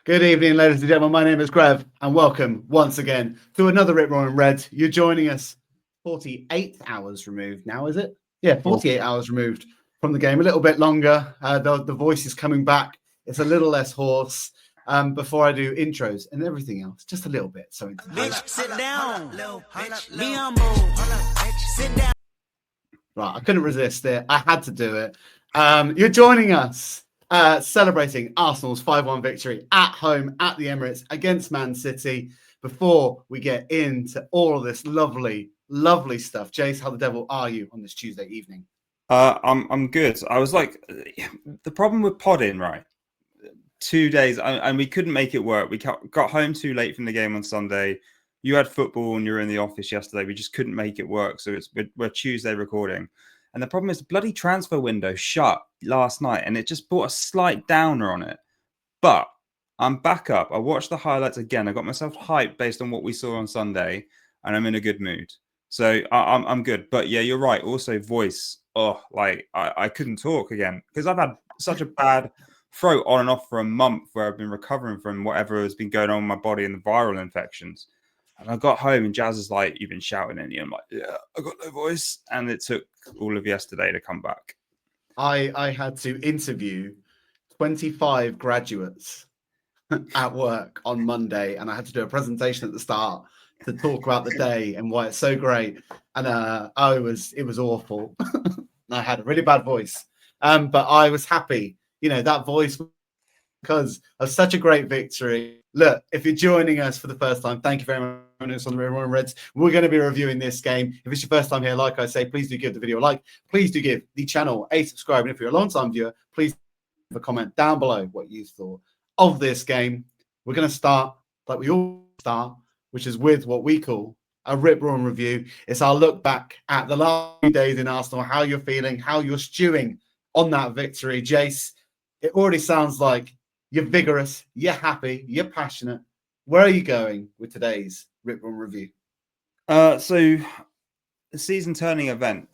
Good evening, ladies and gentlemen. My name is Grev, and welcome once again to another Rip Roaring Red. You're joining us 48 hours removed now, is it? Yeah, 48 hours removed from the game. A little bit longer. The voice is coming back. It's a little less hoarse. Before I do intros and everything else, just a little bit. So, bitch, sit down. Be humble. Sit down. Right, I couldn't resist it. I had to do it. You're joining us. Celebrating Arsenal's 5-1 victory at home at the Emirates against Man City. Before we get into all of this lovely, lovely stuff, Jace, how the devil are you on this Tuesday evening? I'm good. I was like, the problem with podding, right? 2 days, and we couldn't make it work. We got home too late from the game on Sunday. You had football and you were in the office yesterday. We just couldn't make it work. So we're Tuesday recording. And the problem is the bloody transfer window shut last night and it just brought a slight downer on it. But I'm back up. I watched the highlights again. I got myself hyped based on what we saw on Sunday and I'm in a good mood. So I'm good. But yeah, you're right. Also voice. Oh, like I couldn't talk again because I've had such a bad throat on and off for a month where I've been recovering from whatever has been going on in my body and the viral infections. And I got home and Jazz is like, you've been shouting at me. I'm like, yeah, I got no voice. And it took all of yesterday to come back. I had to interview 25 graduates at work on Monday, and I had to do a presentation at the start to talk about the day and why it's so great. And it was awful. I had a really bad voice. But I was happy, that voice because of such a great victory. Look, if you're joining us for the first time, thank you very much on the Rip Roaring Reds. We're going to be reviewing this game. If it's your first time here, like I say, please do give the video a like. Please do give the channel a subscribe. And if you're a long-time viewer, please leave a comment down below what you thought of this game. We're going to start like we all start, which is with what we call a Rip Roaring review. It's our look back at the last few days in Arsenal, how you're feeling, how you're stewing on that victory. Jace, it already sounds like you're vigorous, you're happy, you're passionate. Where are you going with today's Rip Roaring review? So the season turning event.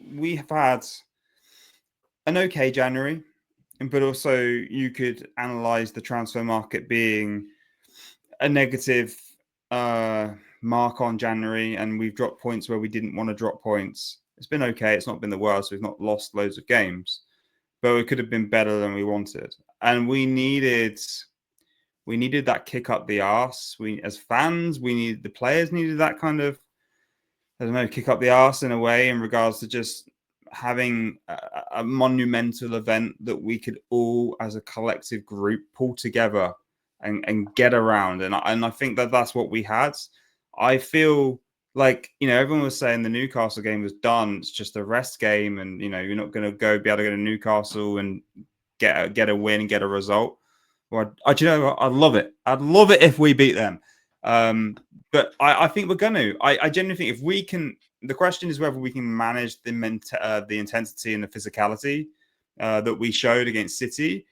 We have had an okay January, but also you could analyze the transfer market being a negative mark on January, and we've dropped points where we didn't want to drop points. It's been okay. It's not been the worst. We've not lost loads of games, but it could have been better than we wanted. And we needed that kick up the arse. We, as fans, the players needed that kind of, kick up the arse in a way in regards to just having a monumental event that we could all, as a collective group, pull together and get around. And I think that's what we had. I feel like, everyone was saying the Newcastle game was done. It's just a rest game. And, you're not going to be able to go to Newcastle and get a win and get a result. Well, do you know what? I'd love it. I'd love it if we beat them. But I think we're going to. I genuinely think if we can. The question is whether we can manage the intensity and the physicality that we showed against City,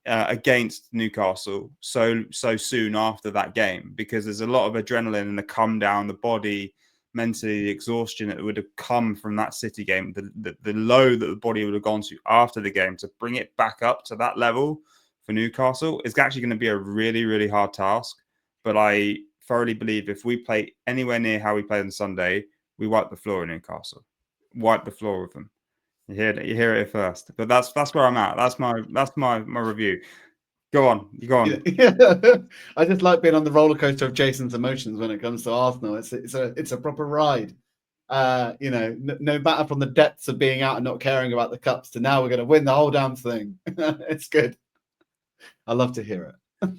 against Newcastle so soon after that game, because there's a lot of adrenaline and the come down, the body, mentally, the exhaustion that would have come from that City game, the low that the body would have gone to after the game, to bring it back up to that level for Newcastle is actually going to be a really, really hard task. But I thoroughly believe if we play anywhere near how we played on Sunday, we wipe the floor in Newcastle. Wipe the floor with them. You hear it first. But that's where I'm at. That's my review. Go on. You go on. Yeah. I just like being on the roller coaster of Jason's emotions when it comes to Arsenal. It's a proper ride. No matter from the depths of being out and not caring about the cups to now we're going to win the whole damn thing. It's good. I love to hear it.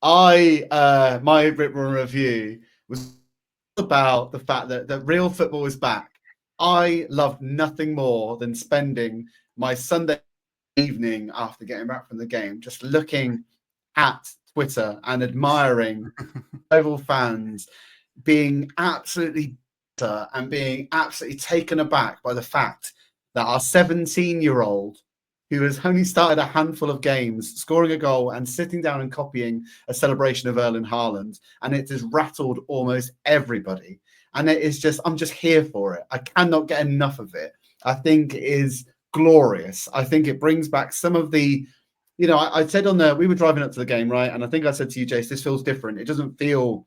My Rip Roaring review was about the fact that real football is back. I loved nothing more than spending my Sunday evening after getting back from the game just looking at Twitter and admiring rival fans being absolutely bitter and being absolutely taken aback by the fact that our 17-year-old, who has only started a handful of games, scoring a goal and sitting down and copying a celebration of Erling Haaland, and it has rattled almost everybody. And it is just, I'm just here for it. I cannot get enough of it. I think it is glorious. I think it brings back some of the, you know, I said we were driving up to the game, right? And I think I said to you, Jace, this feels different. It doesn't feel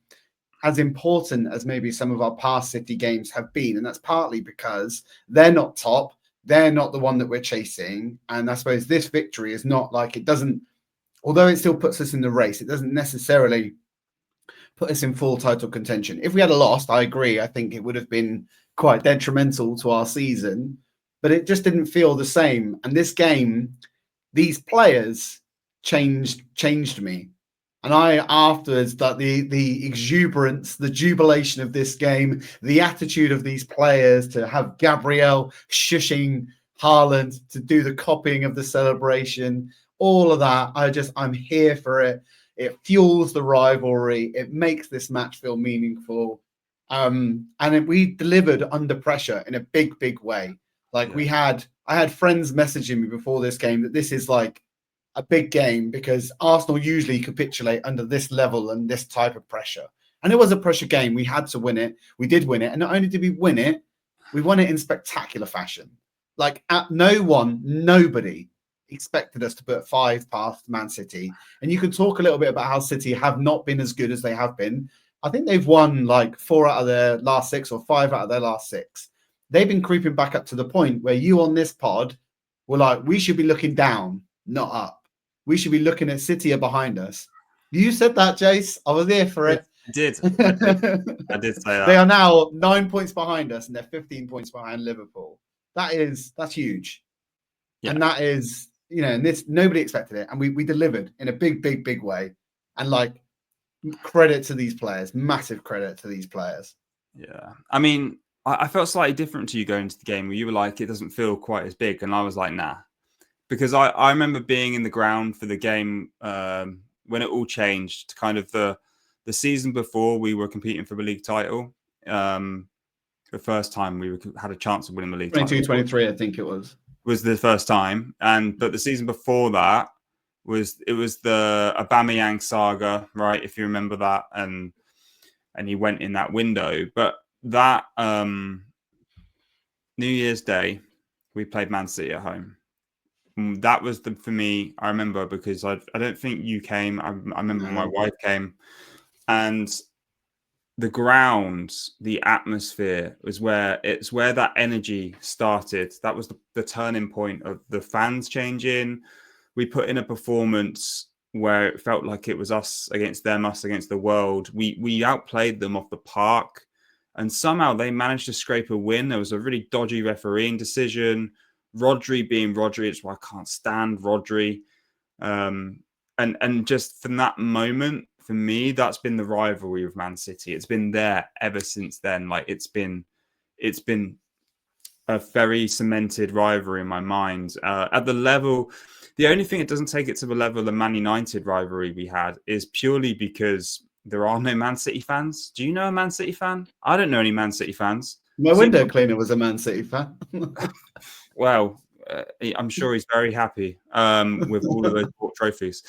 as important as maybe some of our past City games have been. And that's partly because they're not top. They're not the one that we're chasing. And I suppose this victory is not like, it doesn't, although it still puts us in the race, it doesn't necessarily put us in full title contention. If we had lost, I agree. I think it would have been quite detrimental to our season, but it just didn't feel the same. And this game, these players changed me. And I afterwards, that the exuberance, the jubilation of this game, the attitude of these players, to have Gabriel shushing Haaland, to do the copying of the celebration, all of that, I'm here for it. It fuels the rivalry. It makes this match feel meaningful. We delivered under pressure in a big, big way. Like I had friends messaging me before this game that this is like a big game because Arsenal usually capitulate under this level and this type of pressure. And it was a pressure game. We had to win it. We did win it. And not only did we win it, we won it in spectacular fashion. Like nobody expected us to put 5 past Man City. And you can talk a little bit about how City have not been as good as they have been. I think they've won like 4 out of their last 6 or 5 out of their last 6. They've been creeping back up to the point where you on this pod were like, we should be looking down, not up. We should be looking at City are behind us. You said that, Jace. I was there for it. I did say that. They are now 9 points behind us and they're 15 points behind Liverpool. That's huge. Yeah. And that is, you know, and this, nobody expected it. And we delivered in a big, big, big way. And like, credit to these players, massive credit to these players. Yeah. I mean, I felt slightly different to you going into the game where you were like, it doesn't feel quite as big. And I was like, nah. Because I remember being in the ground for the game when it all changed, kind of the season before we were competing for the league title. The first time we had a chance of winning the league 22-23, I think it was the first time. But the season before that was the Aubameyang saga, right? If you remember that. And he went in that window. But that New Year's Day, we played Man City at home. That was for me, I remember, because I don't think you came. I remember my wife came, and the ground, the atmosphere was where that energy started. That was the turning point of the fans changing. We put in a performance where it felt like it was us against them, us against the world. We outplayed them off the park, and somehow they managed to scrape a win. There was a really dodgy refereeing decision. Rodri being Rodri, it's why I can't stand Rodri. And just from that moment, for me, that's been the rivalry with Man City. It's been there ever since then. Like it's been a very cemented rivalry in my mind. At the level, the only thing it doesn't take it to the level of the Man United rivalry we had is purely because there are no Man City fans. Do you know a Man City fan? I don't know any Man City fans. My window cleaner was a Man City fan. Well, I'm sure he's very happy with all of those trophies.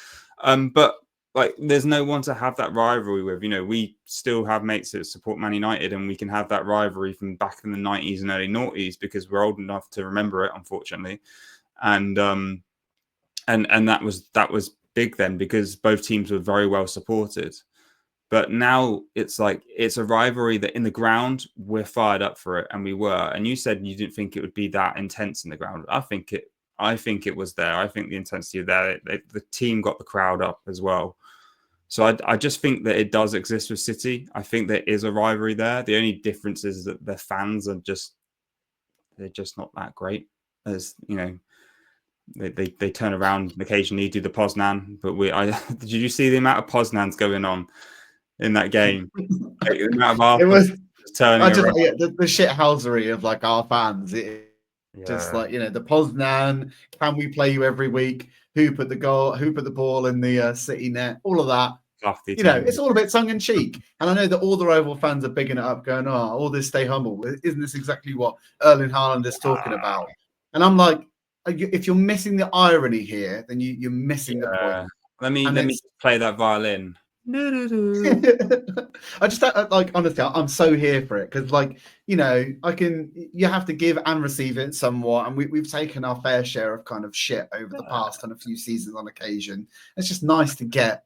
But like, there's no one to have that rivalry with. You know, we still have mates that support Man United, and we can have that rivalry from back in the 90s and early noughties because we're old enough to remember it, unfortunately. And that was big then because both teams were very well supported. But now it's like it's a rivalry that in the ground we're fired up for it, and we were. And you said you didn't think it would be that intense in the ground. I think it was there. I think the intensity of that. The team got the crowd up as well. So I just think that it does exist with City. I think there is a rivalry there. The only difference is that their fans are they're just not that great. As you know, they turn around and occasionally do the Poznan. But did you see the amount of Poznans going on in that game? Like, the amount of it was turning around. Yeah, the shithousery of like our fans. Just like, you know, the Poznan, can we play you every week? Who put the ball in the City net? All of that. You know, it's all a bit tongue in cheek. And I know that all the rival fans are bigging it up, going, "Oh, all this stay humble. Isn't this exactly what Erling Haaland is talking about?" And I'm like, if you're missing the irony here, then you're missing the point. Let me play that violin. I just like, honestly, I'm so here for it because, like, you have to give and receive it somewhat, and we've taken our fair share of kind of shit over the past kind of few seasons on occasion. It's just nice to get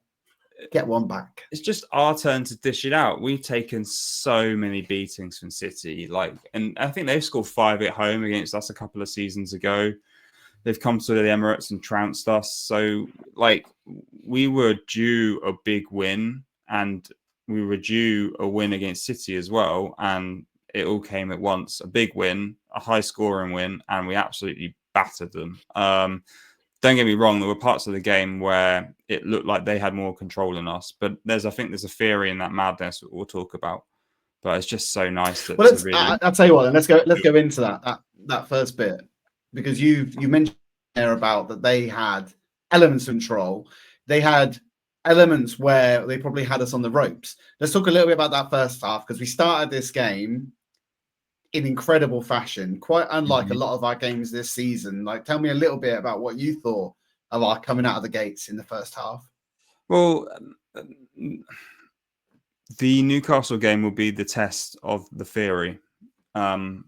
one back. It's just our turn to dish it out. We've taken so many beatings from City, and I think they've scored 5 at home against us a couple of seasons ago. They've come to the Emirates and trounced us. So, we were due a big win, and we were due a win against City as well. And it all came at once. A big win, a high-scoring win, and we absolutely battered them. Don't get me wrong, there were parts of the game where it looked like they had more control than us. But I think there's a theory in that madness that we'll talk about. But it's just so nice that. Well, I'll tell you what. Then let's go into that first bit, because you mentioned there about that they had elements of control. They had elements where they probably had us on the ropes. Let's talk a little bit about that first half, because we started this game in incredible fashion, quite unlike a lot of our games this season. Like, tell me a little bit about what you thought of our coming out of the gates in the first half. Well, the Newcastle game will be the test of the theory. In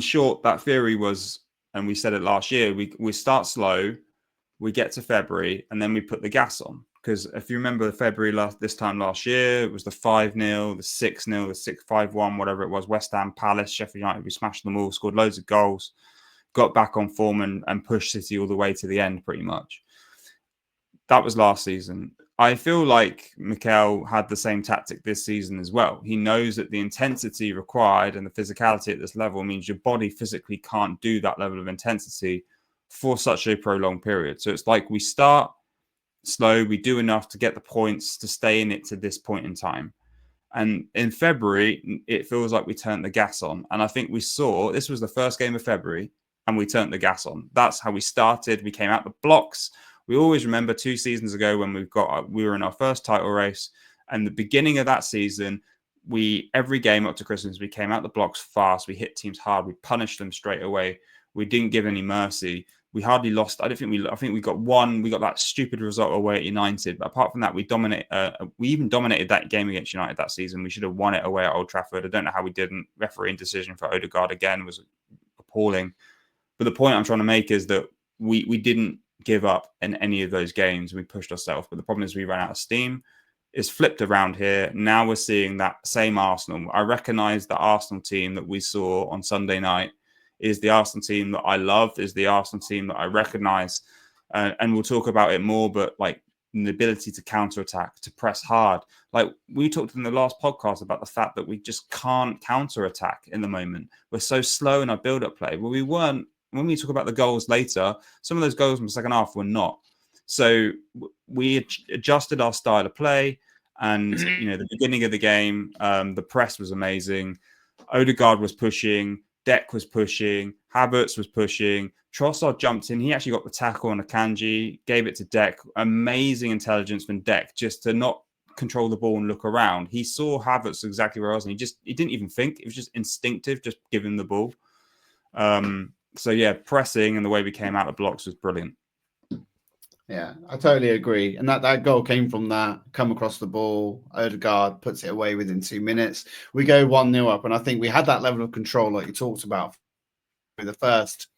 short, that theory was, and we said it last year, we start slow, we get to February, and then we put the gas on. Because if you remember February this time last year, it was the 5-0, the 6-0, the 5-1, whatever it was, West Ham, Palace, Sheffield United, we smashed them all, scored loads of goals, got back on form and pushed City all the way to the end, pretty much. That was last season. I feel like Mikel had the same tactic this season as well. He knows that the intensity required and the physicality at this level means your body physically can't do that level of intensity for such a prolonged period. So it's like we start slow, we do enough to get the points to stay in it to this point in time. And in February, it feels like we turned the gas on. And I think we saw, this was the first game of February, and we turned the gas on. That's how we started. We came out the blocks. We always remember 2 seasons ago when we were in our first title race, and the beginning of that season, every game up to Christmas, we came out the blocks fast. We hit teams hard. We punished them straight away. We didn't give any mercy. We hardly lost. I think we got one. We got that stupid result away at United. But apart from that, we even dominated that game against United that season. We should have won it away at Old Trafford. I don't know how we didn't. Refereeing decision for Odegaard again was appalling. But the point I'm trying to make is that we didn't give up in any of those games. We pushed ourselves. But the problem is we ran out of steam. It's flipped around here. Now we're seeing that same Arsenal. I recognise the Arsenal team that we saw on Sunday night is the Arsenal team that I love, is the Arsenal team that I recognise. And we'll talk about it more, but the ability to counter-attack, to press hard. We talked in the last podcast about the fact that we just can't counter-attack in the moment. We're so slow in our build-up play. Well, we weren't, when we talk about the goals later, some of those goals in the second half were not. So we adjusted our style of play. And, the beginning of the game, the press was amazing. Odegaard was pushing. Dek was pushing, Havertz was pushing, Trossard jumped in. He actually got the tackle on Akanji, gave it to Dek. Amazing intelligence from Dek just to not control the ball and look around. He saw Havertz exactly where I was, and he didn't even think. It was just instinctive, just give him the ball. So yeah, pressing and the way we came out of blocks was brilliant. Yeah, I totally agree. And that goal came from that come across the ball. Odegaard puts it away within 2 minutes. We go 1-0 up. And I think we had that level of control like you talked about for the first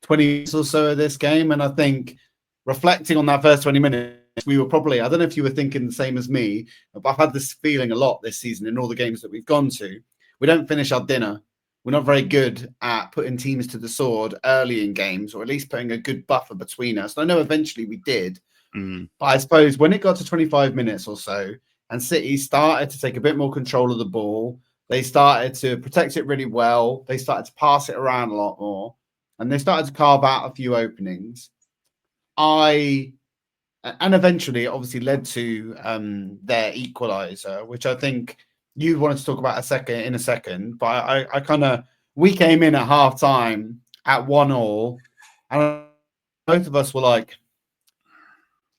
20 minutes or so of this game. And I think reflecting on that first 20 minutes, we were probably, I don't know if you were thinking the same as me, but I've had this feeling a lot this season in all the games that we've gone to. We don't finish our dinner. We're not very good at putting teams to the sword early in games, or at least putting a good buffer between us. And I know eventually we did. But I suppose when it got to 25 minutes or so, and City started to take a bit more control of the ball, they started to protect it really well. They started to pass it around a lot more, and they started to carve out a few openings. And eventually, it obviously led to their equaliser, which I think you wanted to talk about in a second, but we came in at half time at 1-1, and both of us were like,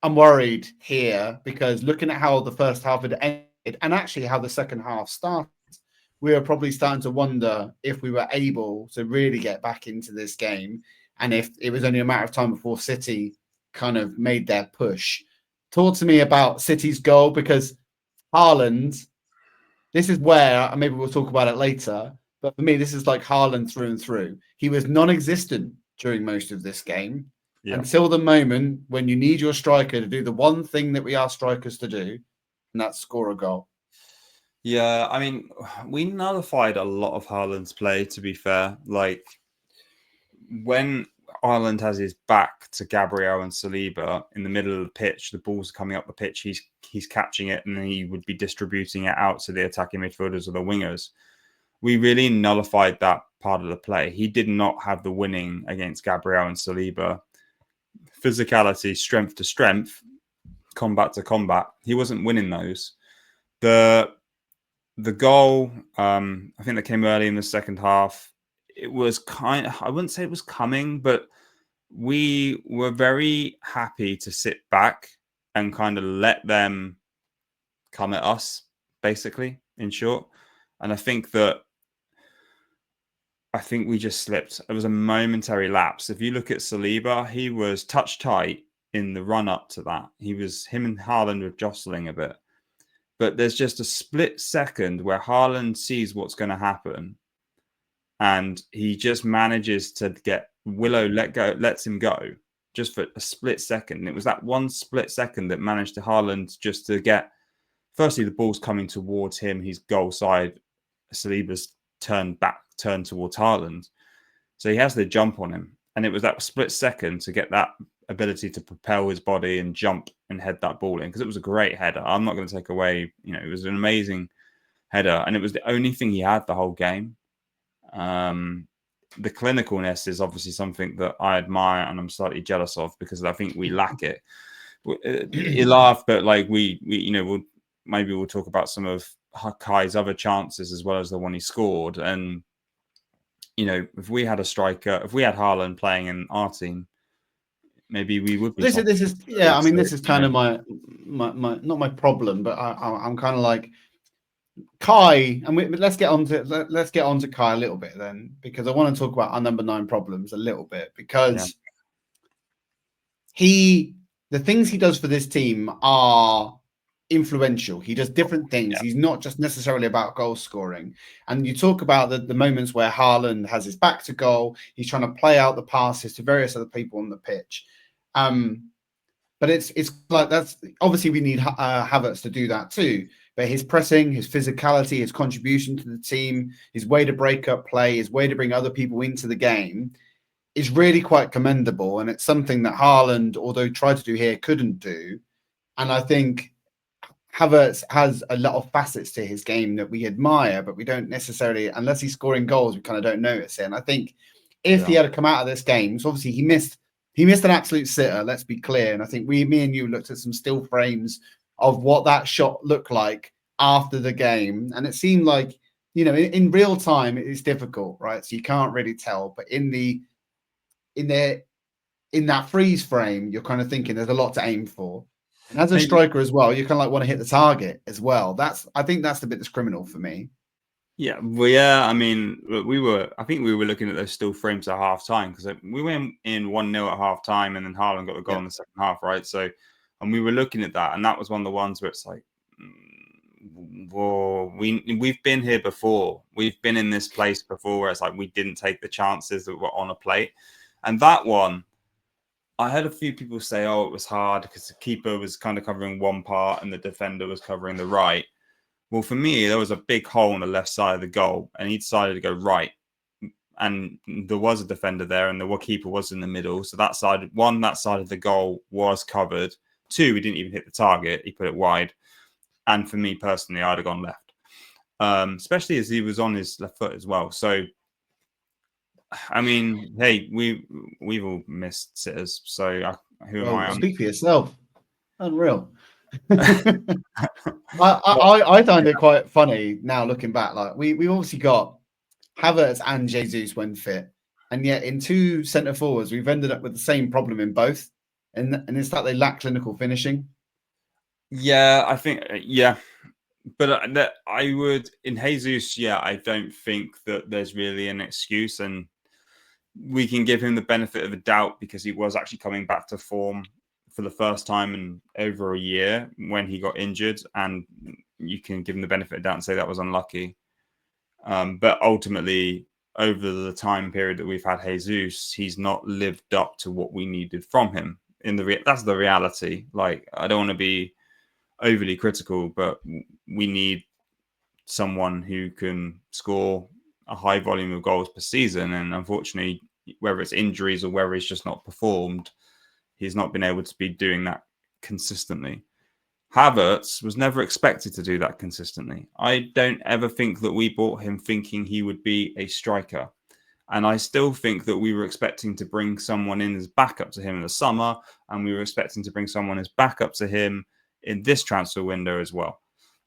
I'm worried here, because looking at how the first half had ended and actually how the second half started, we were probably starting to wonder if we were able to really get back into this game, and if it was only a matter of time before City kind of made their push. talk to me about City's goal, because Haaland, this is where, maybe we'll talk about it later, but for me, this is like Haaland through and through. He was non-existent during most of this game until the moment when you need your striker to do the one thing that we ask strikers to do, and that's score a goal. Yeah, I mean, we nullified a lot of Haaland's play, to be fair. Like, when Haaland has his back to Gabriel and Saliba in the middle of the pitch, the ball's coming up the pitch, he's catching it, and then he would be distributing it out to the attacking midfielders or the wingers. We really nullified that part of the play. He did not have the winning against Gabriel and Saliba. Physicality, strength to strength, combat to combat. He wasn't winning those. The goal, I think that came early in the second half. It was I wouldn't say it was coming, but we were very happy to sit back and kind of let them come at us, basically, in short. And I think we just slipped. It was a momentary lapse. If you look at Saliba, he was touch tight in the run up to that. Him and Haaland were jostling a bit. But there's just a split second where Haaland sees what's going to happen, and he just manages to get lets him go just for a split second. And it was that one split second that managed to Haaland just to get, firstly, the ball's coming towards him, his goal side. Saliba's turned towards Haaland. So he has the jump on him. And it was that split second to get that ability to propel his body and jump and head that ball in, because it was a great header. I'm not going to take away, it was an amazing header, and it was the only thing he had the whole game. The clinicalness is obviously something that I admire and I'm slightly jealous of, because I think we lack it. You laugh, but like we'll talk about some of Kai's other chances as well as the one he scored. And if we had a striker, if we had Haaland playing in our team, maybe we would be. This is kind of my not my problem, but I'm kind of like Kai, and let's get on to Kai a little bit then, because I want to talk about our number 9 problems a little bit, because the things he does for this team are influential. He does different things. He's not just necessarily about goal scoring. And you talk about the moments where Haaland has his back to goal, he's trying to play out the passes to various other people on the pitch. But it's like, that's obviously we need Havertz to do that too. But his pressing, his physicality, his contribution to the team, his way to break up play, his way to bring other people into the game is really quite commendable. And it's something that Haaland, although tried to do here, couldn't do. And I think Havertz has a lot of facets to his game that we admire, but we don't necessarily, unless he's scoring goals, we kind of don't notice it. And I think if he had come out of this game, so obviously he missed an absolute sitter, let's be clear. And I think me and you looked at some still frames of what that shot looked like after the game. And it seemed like, in real time, it's difficult, right? So you can't really tell. But in that freeze frame, you're kind of thinking there's a lot to aim for. And as a striker as well, you kind of like want to hit the target as well. I think that's the bit that's criminal for me. Yeah, well, yeah. I mean, I think we were looking at those still frames at half time, because we went in 1-0 at half time, and then Haaland got the goal in the second half, right? So, and we were looking at that, and that was one of the ones where it's like, whoa, we've been here before. We've been in this place before, where it's like we didn't take the chances that were on a plate, and that one, I heard a few people say, "Oh, it was hard because the keeper was kind of covering one part and the defender was covering the right." Well, for me, there was a big hole on the left side of the goal, and he decided to go right. And there was a defender there, and the keeper was in the middle. So that side of the goal was covered. 2, we didn't even hit the target. He put it wide. And for me personally, I'd have gone left, especially as he was on his left foot as well. So, I mean, hey, we've all missed sitters. So who am I? Speak for yourself. Unreal. I find it quite funny now looking back. Like we obviously got Havertz and Jesus when fit, and yet in 2 centre forwards we've ended up with the same problem in both, and it's that they lack clinical finishing. Yeah, I think but that I would in Jesus. Yeah, I don't think that there's really an excuse, and we can give him the benefit of the doubt because he was actually coming back to form for for the first time in over a year when he got injured, and you can give him the benefit of doubt and say that was unlucky. But ultimately, over the time period that we've had Jesus, he's not lived up to what we needed from him. That's the reality. Like, I don't want to be overly critical, but we need someone who can score a high volume of goals per season. And unfortunately, whether it's injuries or whether he's just not performed, he's not been able to be doing that consistently. Havertz was never expected to do that consistently. I don't ever think that we bought him thinking he would be a striker. And I still think that we were expecting to bring someone in as backup to him in the summer, and we were expecting to bring someone as backup to him in this transfer window as well.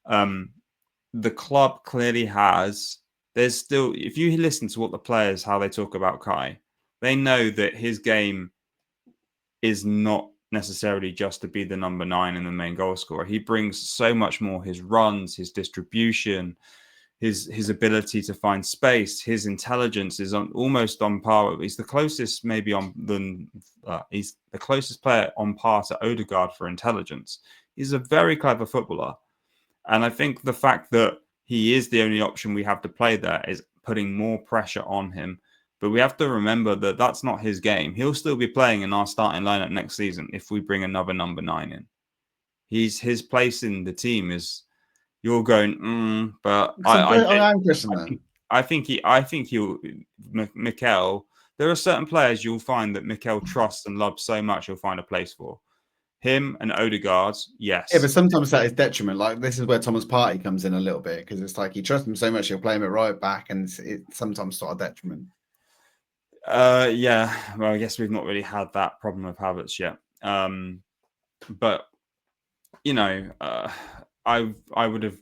The club clearly has. There's still, if you listen to what the players, how they talk about Kai, they know that his game is not necessarily just to be the number 9 and the main goal scorer. He brings so much more. His runs, his distribution, his ability to find space, his intelligence is almost on par. He's the closest he's the closest player on par to Odegaard for intelligence. He's a very clever footballer. And I think the fact that he is the only option we have to play there is putting more pressure on him. But we have to remember that that's not his game. He'll still be playing in our starting lineup next season if we bring another number 9 in. His place in the team is, you're going, but I think he'll Mikel. There are certain players you'll find that Mikel trusts and loves so much he'll find a place for. Him and Odegaard, yes. Yeah, but sometimes that is detriment. Like, this is where Thomas Partey comes in a little bit, because it's like he trusts him so much he'll play him at right back, and it's sometimes sort of detriment. Yeah. Well, I guess we've not really had that problem with Havertz yet. But you know, I would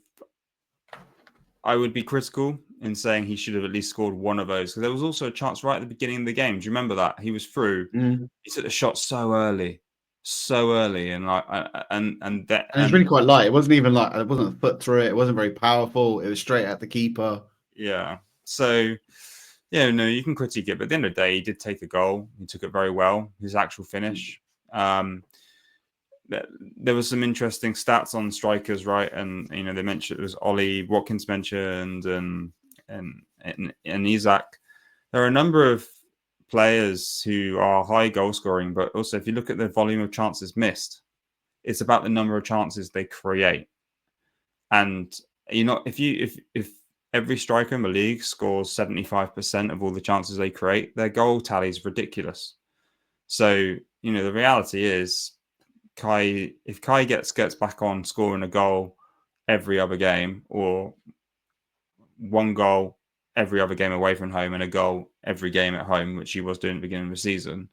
be critical in saying he should have at least scored one of those, because there was also a chance right at the beginning of the game. Do you remember that? He was through. He took the shot so early, and like, and it was really quite light. It wasn't even like, it wasn't a foot through it. It wasn't very powerful. It was straight at the keeper. Yeah. So, yeah, no, you can critique it, but at the end of the day, he did take a goal. He took it very well. His actual finish. There was some interesting stats on strikers, right? And you know, they mentioned it was Ollie Watkins mentioned, and Isaac. There are a number of players who are high goal scoring, but also if you look at the volume of chances missed, it's about the number of chances they create. And you know, if every striker in the league scores 75% of all the chances they create, their goal tally is ridiculous. So you know, the reality is, if Kai gets back on scoring a goal every other game, or one goal every other game away from home and a goal every game at home, which he was doing at the beginning of the season,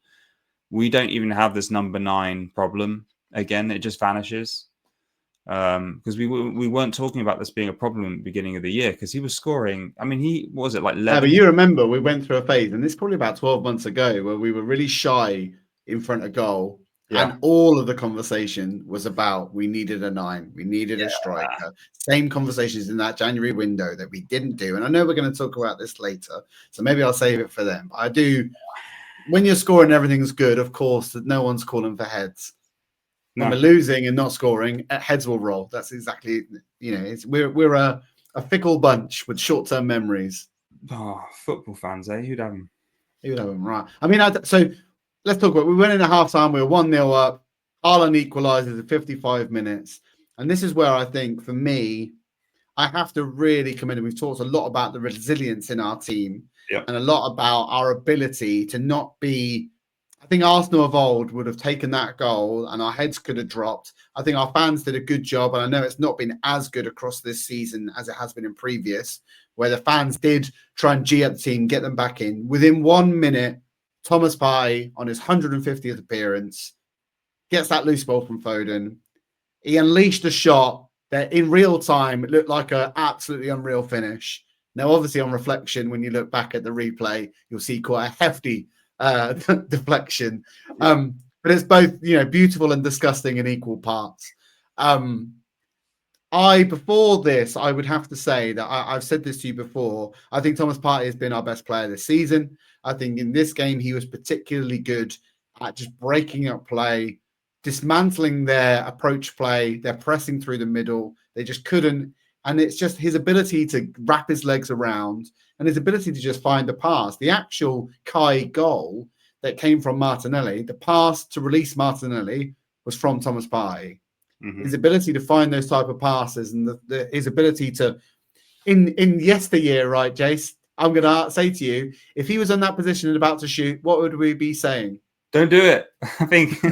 we don't even have this number 9 problem again. It just vanishes, because we weren't talking about this being a problem at the beginning of the year, because he was scoring. I mean, he was it like 11. Yeah, but you remember we went through a phase, and this is probably about 12 months ago, where we were really shy in front of goal. Yeah. And all of the conversation was about, we needed a 9, we needed a striker. Same conversations in that January window that we didn't do. And I know we're going to talk about this later, so maybe I'll save it for them. But I do, when you're scoring, everything's good, of course, that no one's calling for heads. No. When we're losing and not scoring, heads will roll. That's exactly, you know, we're a fickle bunch with short-term memories. Oh, football fans, eh? Who'd have them? Who'd have them, right. I mean, so let's talk about, we went in at half-time, we were 1-0 up. Haaland equalises at 55 minutes. And this is where I think, for me, I have to really commend him. We've talked a lot about the resilience in our team, and a lot about our ability to not be, I think Arsenal of old would have taken that goal and our heads could have dropped. I think our fans did a good job, and I know it's not been as good across this season as it has been in previous, where the fans did try and G up the team, get them back in. Within 1 minute, Thomas Partey, on his 150th appearance, gets that loose ball from Foden. He unleashed a shot that in real time looked like an absolutely unreal finish. Now, obviously, on reflection, when you look back at the replay, you'll see quite a hefty deflection. But it's both, you know, beautiful and disgusting in equal parts. Before this, I would have to say that I've said this to you before. I think Thomas Partey has been our best player this season. I think in this game, he was particularly good at just breaking up play, dismantling their approach play. They're pressing through the middle. They just couldn't. And it's just his ability to wrap his legs around and his ability to just find the pass. The actual Kai goal that came from Martinelli, the pass to release Martinelli was from Thomas Partey. Mm-hmm. His ability to find those type of passes and his ability to, in yesteryear, right, Jace, I'm going to say to you, if he was in that position and about to shoot, what would we be saying? Don't do it. I think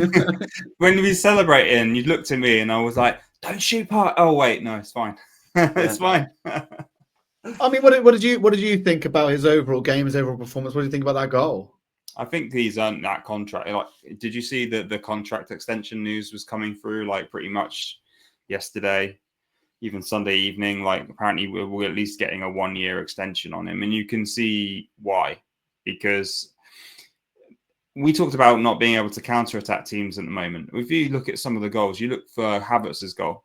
when we were celebrating, you looked at me and I was like, don't shoot Partey. Oh, wait, no, it's fine. It's fine. I mean, what did you think about his overall game, his overall performance? What do you think about that goal? I think he's earned that contract. Like, did you see that the contract extension news was coming through like pretty much yesterday, even Sunday evening? Like, apparently we're at least getting a 1-year extension on him, and you can see why. Because we talked about not being able to counterattack teams at the moment. If you look at some of the goals, you look for Havertz's goal.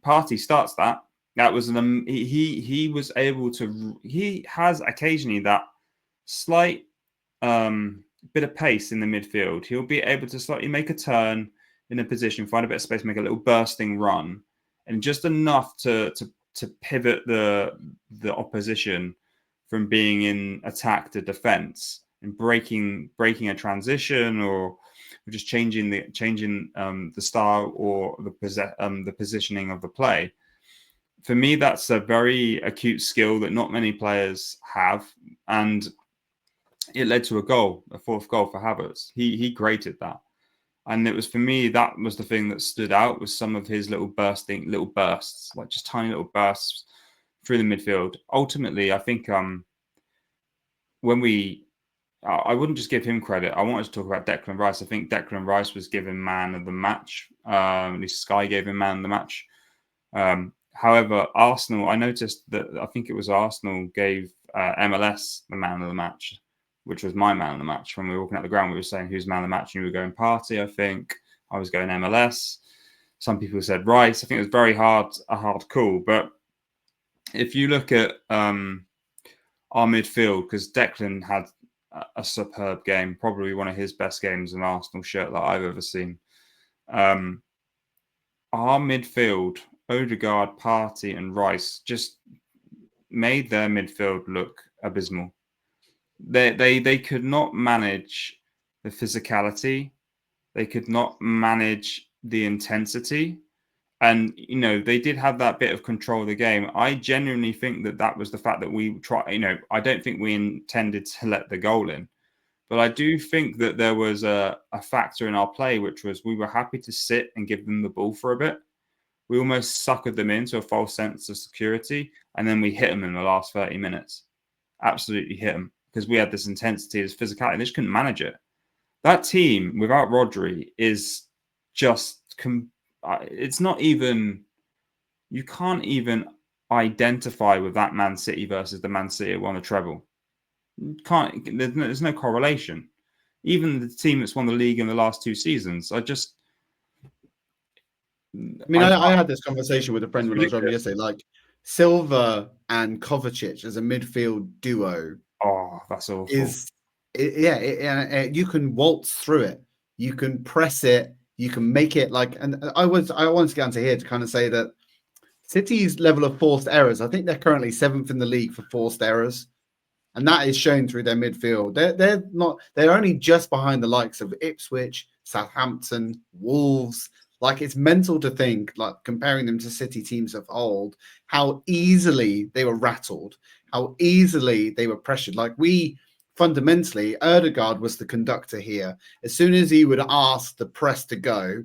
Partey starts that. That was he was able to. He has occasionally that slight bit of pace in the midfield. He'll be able to slightly make a turn in a position, find a bit of space, make a little bursting run, and just enough to pivot the opposition from being in attack to defense and breaking a transition or just changing the style or the positioning of the play. For me, that's a very acute skill that not many players have, and it led to a fourth goal for Havertz. He created that, and it was, for me, that was the thing that stood out, was some of his little bursts, like just tiny little bursts through the midfield. Ultimately, I think I wouldn't just give him credit. I wanted to talk about Declan Rice. I think Declan Rice was given man of the match. At least Sky gave him man of the match. However, Arsenal, I noticed that I think it was Arsenal gave MLS the man of the match, which was my man of the match. When we were walking out the ground, we were saying who's man of the match, and you were going Partey, I think. I was going MLS. Some people said Rice. I think it was a hard call. But if you look at our midfield, because Declan had a superb game, probably one of his best games in an Arsenal shirt that I've ever seen. Our midfield, Odegaard, Partey and Rice, just made their midfield look abysmal. They could not manage the physicality. They could not manage the intensity. And, they did have that bit of control of the game. I genuinely think that was the fact that we tried, I don't think we intended to let the goal in. But I do think that there was a factor in our play, which was we were happy to sit and give them the ball for a bit. We almost suckered them into a false sense of security, and then we hit them in the last 30 minutes. Absolutely hit them, because we had this intensity, this physicality, and they just couldn't manage it. That team, without Rodri, is just... it's not even... You can't even identify with that Man City versus the Man City that won the treble. There's no correlation. Even the team that's won the league in the last 2 seasons, I had this conversation with a friend when I was driving yesterday. Like, Silva and Kovacic as a midfield duo. Oh, that's awful. You can waltz through it. You can press it. You can make it like. And I want to get onto here to kind of say that City's level of forced errors, I think they're currently 7th in the league for forced errors. And that is shown through their midfield. They're only just behind the likes of Ipswich, Southampton, Wolves. Like, it's mental to think, like, comparing them to City teams of old, how easily they were rattled, how easily they were pressured. Like, fundamentally, Odegaard was the conductor here. As soon as he would ask the press to go,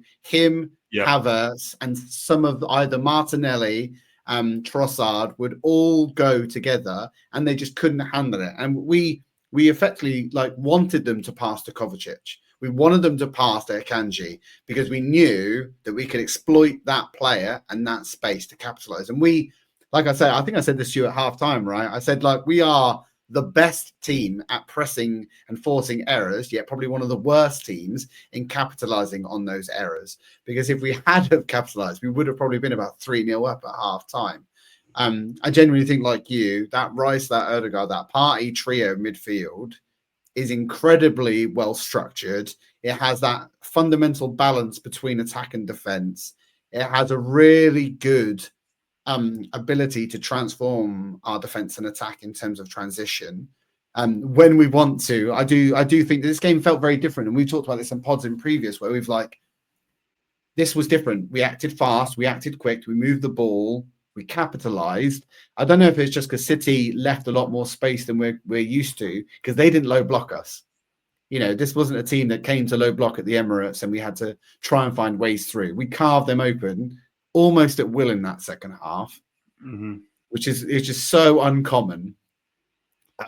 Havertz, and some of either Martinelli, Trossard would all go together, and they just couldn't handle it. And we effectively wanted them to pass to Kovacic. We wanted them to pass to Akanji because we knew that we could exploit that player and that space to capitalize. And like I said, I think I said this to you at halftime, right? I said, we are the best team at pressing and forcing errors, yet probably one of the worst teams in capitalizing on those errors. Because if we had have capitalized, we would have probably been about 3-0 up at halftime. I genuinely think, like you, that Rice, that Odegaard, that Partey trio midfield is incredibly well structured. It has that fundamental balance between attack and defense. It has a really good ability to transform our defense and attack in terms of transition. When we want to, I do think that this game felt very different, and we talked about this in pods in previous, where we've like, this was different. We acted fast, we acted quick, we moved the ball, we capitalized. I don't know if it's just because City left a lot more space than we're used to, because they didn't low block us. You know, this wasn't a team that came to low block at the Emirates and we had to try and find ways through. We carved them open almost at will in that second half, which is just so uncommon.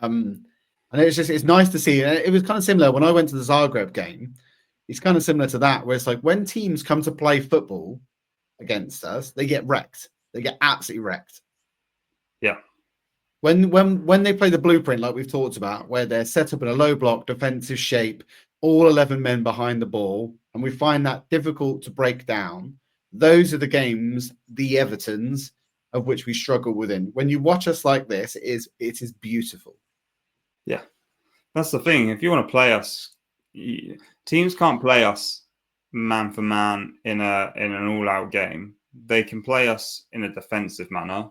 And it's nice to see. It was kind of similar when I went to the Zagreb game. It's kind of similar to that, where it's like when teams come to play football against us, they get wrecked. They get absolutely wrecked. Yeah. When they play the blueprint, like we've talked about, where they're set up in a low block defensive shape, all 11 men behind the ball, and we find that difficult to break down, those are the games, the Evertons, of which we struggle within. When you watch us like this, it is beautiful. Yeah. That's the thing. If you want to play us, teams can't play us man for man in an all-out game. They can play us in a defensive manner.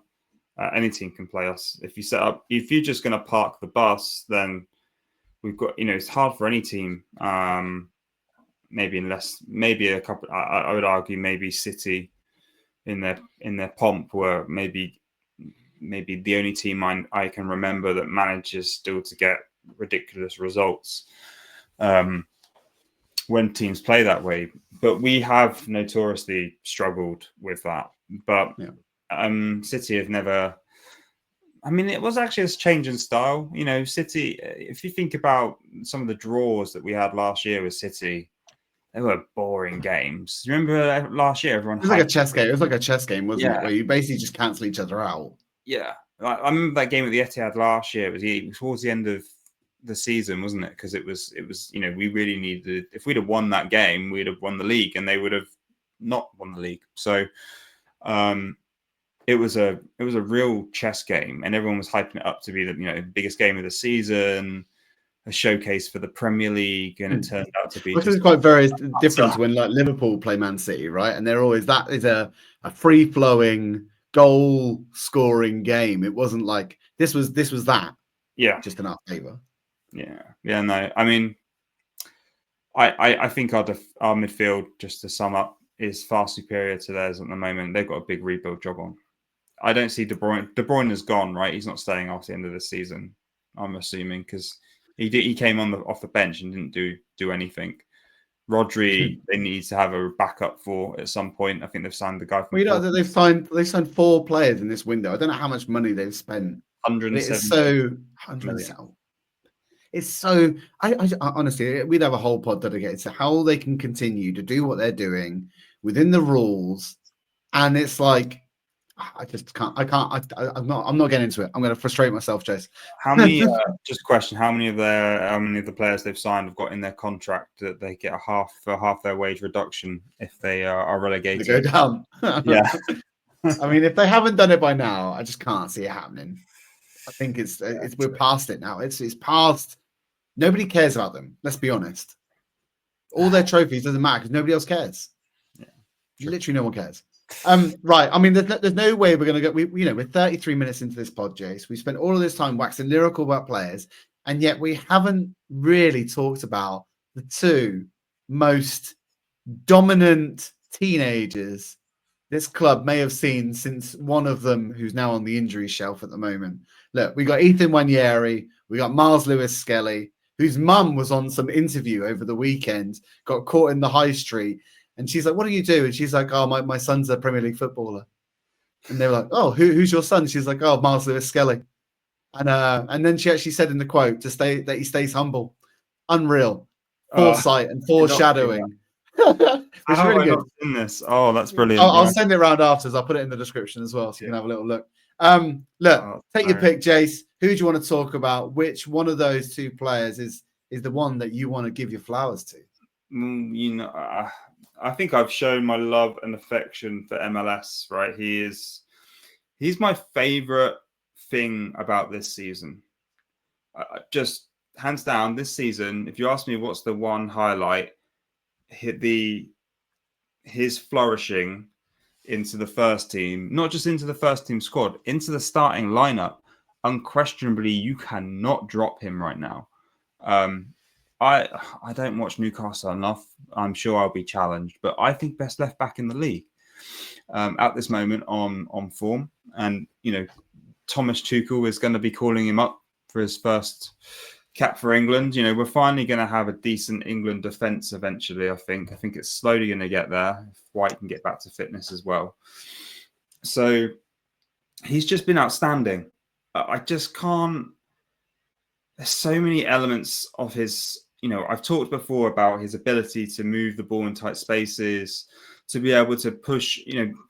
Any team can play us. If you're just going to park the bus, then we've got, it's hard for any team. Maybe a couple. I would argue maybe City in their pomp were maybe the only team I can remember that manages still to get ridiculous results when teams play that way. But we have notoriously struggled with that. But City have never. I mean, it was actually a change in style. City. If you think about some of the draws that we had last year with City, they were boring games. You remember last year, everyone. It was like a chess game. It was like a chess game, wasn't it? Where you basically just cancel each other out. Yeah, I remember that game at the Etihad last year. It was towards the end of the season, wasn't it? Because it was. We really needed. If we'd have won that game, we'd have won the league, and they would have not won the league. So, it was a real chess game, and everyone was hyping it up to be the biggest game of the season, a showcase for the Premier League, and it turned out to be. Which is quite very different to when like Liverpool play Man City, right? And they're always that is a free flowing goal scoring game. It wasn't like this was that. Yeah, just in our favour. Yeah. No, I mean, I think our midfield, just to sum up, is far superior to theirs at the moment. They've got a big rebuild job on. I don't see De Bruyne. De Bruyne is gone, right? He's not staying after the end of the season, I'm assuming, because he came off the bench and didn't do anything. Rodri, they need to have a backup for at some point. I think they've signed the guy from. They've signed 4 players in this window. I don't know how much money they've spent. 107 It's so. I honestly, we'd have a whole pod dedicated to how they can continue to do what they're doing within the rules, and it's like. I just can't. I'm not getting into it. I'm going to frustrate myself, Chase. How many? Just a question. How many of the players they've signed have got in their contract that they get half their wage reduction if they are relegated? They go down. Yeah. I mean, if they haven't done it by now, I just can't see it happening. I think we're past it now. It's past. Nobody cares about them. Let's be honest. All their trophies doesn't matter because nobody else cares. Yeah. Literally, no one cares. Right. I mean, there's no way we're going to go. We're 33 minutes into this pod, Jace. We spent all of this time waxing lyrical about players, and yet we haven't really talked about the 2 most dominant teenagers this club may have seen since one of them, who's now on the injury shelf at the moment. Look, we got Ethan Nwaneri, we got Myles Lewis-Skelly, whose mum was on some interview over the weekend, got caught in the high street. And she's like, "What do you do?" And she's like, "Oh, my son's a Premier League footballer." And they were like, "Oh, who's your son?" She's like, "Oh, Myles Lewis-Skelly." And then she actually said in the quote that he stays humble. Unreal. Foresight and foreshadowing. It's really good. In this. Oh, that's brilliant. I'll send it around afterwards. I'll put it in the description as well, so you can have a little look. Take your pick, Jace. Who do you want to talk about? Which one of those 2 players is the one that you want to give your flowers to? I think I've shown my love and affection for MLS, right? He's my favorite thing about this season. Just hands down, this season, if you ask me what's the one highlight, his flourishing into the first team, not just into the first team squad, into the starting lineup, unquestionably, you cannot drop him right now. I don't watch Newcastle enough. I'm sure I'll be challenged, but I think best left back in the league at this moment on form. And, Thomas Tuchel is going to be calling him up for his first cap for England. We're finally going to have a decent England defence eventually, I think. I think it's slowly going to get there if White can get back to fitness as well. So he's just been outstanding. I just can't... There's so many elements of his... I've talked before about his ability to move the ball in tight spaces, to be able to push.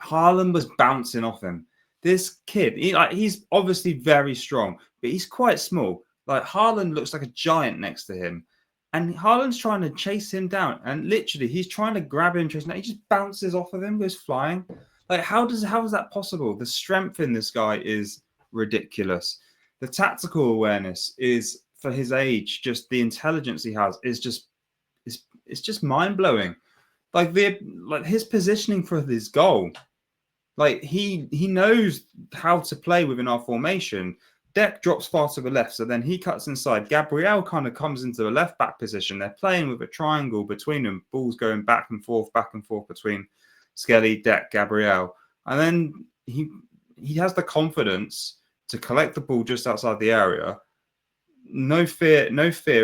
Haaland was bouncing off him. This kid, he's obviously very strong, but he's quite small. Like, Haaland looks like a giant next to him. And Haaland's trying to chase him down. And literally, he's trying to grab him, chase him down. He just bounces off of him, goes flying. Like, how is that possible? The strength in this guy is ridiculous. The tactical awareness is, for his age, just the intelligence he has is just mind-blowing. Like his positioning for his goal. Like, he knows how to play within our formation. Deck drops far to the left, so then he cuts inside. Gabriel kind of comes into the left-back position. They're playing with a triangle between them. Balls going back and forth between Skelly, Deck, Gabriel. And then he has the confidence to collect the ball just outside the area. No fear